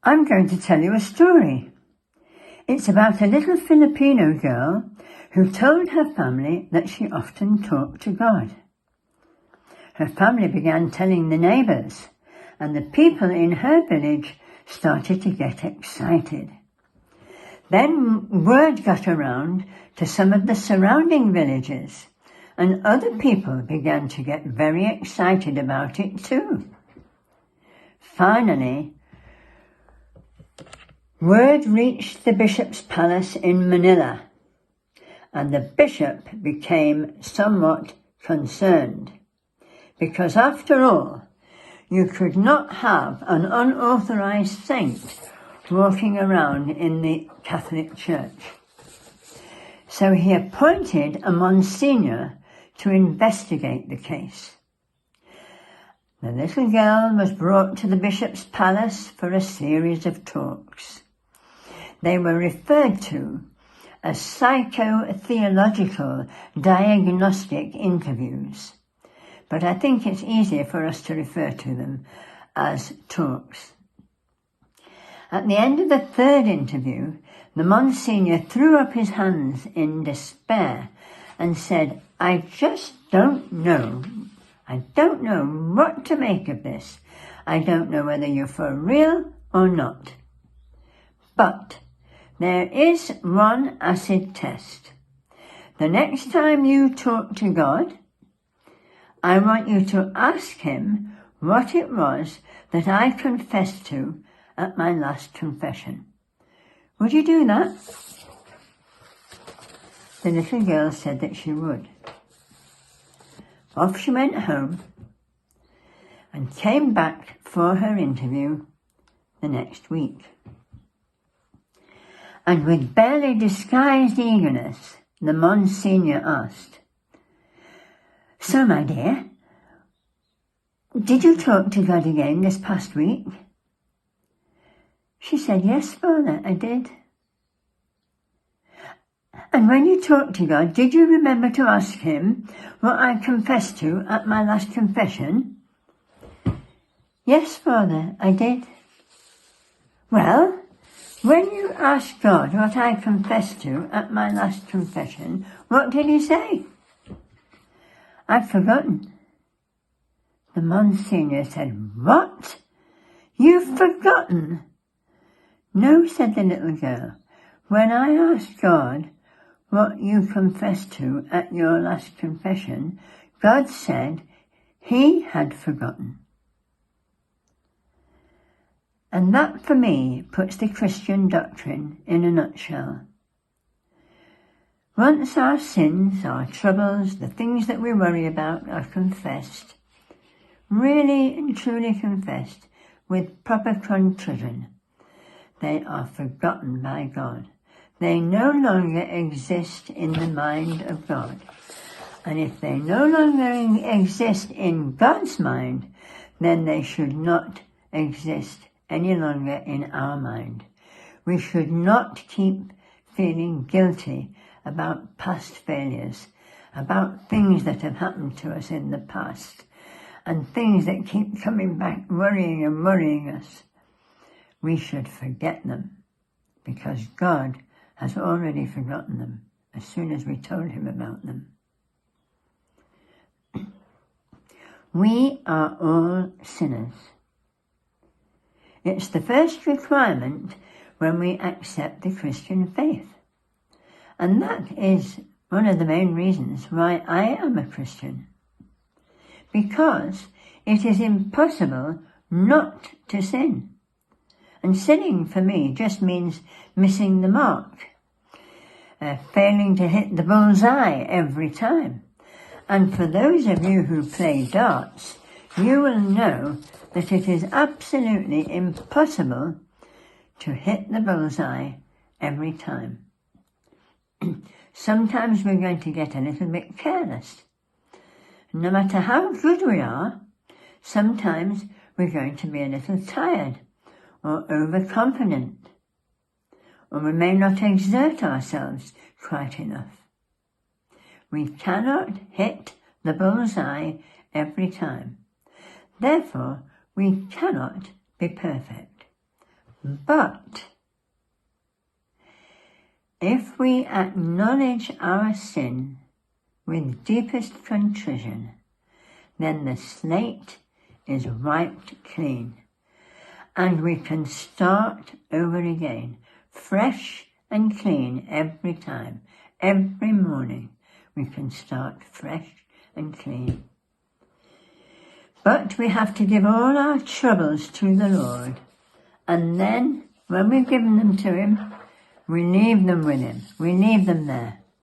I'm going to tell you a story. It's about a little Filipino girl who told her family that she often talked to God. Her family began telling the neighbours, and the people in her village started to get excited. Then word got around to some of the surrounding villages, and other people began to get very excited about it too. Finally, word reached the bishop's palace in Manila, and the bishop became somewhat concerned, because after all, you could not have an unauthorized saint walking around in the Catholic Church. So he appointed a Monsignor to investigate the case. The little girl was brought to the bishop's palace for a series of talks. They were referred to as psychotheological diagnostic interviews, but I think it's easier for us to refer to them as talks. At the end of the third interview, the Monsignor threw up his hands in despair and said, I just don't know. I don't know what to make of this. I don't know whether you're for real or not. But there is one acid test. The next time you talk to God, I want you to ask him what it was that I confessed to at my last confession. Would you do that? The little girl said that she would. Off she went home and came back for her interview the next week. And with barely disguised eagerness, the Monsignor asked, So, my dear, did you talk to God again this past week? She said, Yes, Father, I did. And when you talked to God, did you remember to ask him what I confessed to at my last confession? Yes, Father, I did. Well, when you asked God what I confessed to at my last confession, what did he say? I've forgotten. The Monsignor said, What? You've forgotten? No, said the little girl. When I asked God what you confessed to at your last confession, God said he had forgotten. And that, for me, puts the Christian doctrine in a nutshell. Once our sins, our troubles, the things that we worry about are confessed, really and truly confessed, with proper contrition, they are forgotten by God. They no longer exist in the mind of God. And if they no longer exist in God's mind, then they should not exist any longer in our mind. We should not keep feeling guilty about past failures, about things that have happened to us in the past, and things that keep coming back worrying and worrying us. We should forget them, because God has already forgotten them as soon as we told him about them. We are all sinners. It's the first requirement when we accept the Christian faith. And that is one of the main reasons why I am a Christian. Because it is impossible not to sin. And sinning for me just means missing the mark, failing to hit the bullseye every time. And for those of you who play darts, you will know that it is absolutely impossible to hit the bullseye every time. Sometimes we're going to get a little bit careless. No matter how good we are, sometimes we're going to be a little tired or overconfident, or we may not exert ourselves quite enough. We cannot hit the bullseye every time. Therefore, we cannot be perfect. But if we acknowledge our sin with deepest contrition, then the slate is wiped clean, and we can start over again, fresh and clean every time. Every morning we can start fresh and clean. But we have to give all our troubles to the Lord, and then when we've given them to Him, we leave them with Him. We leave them there.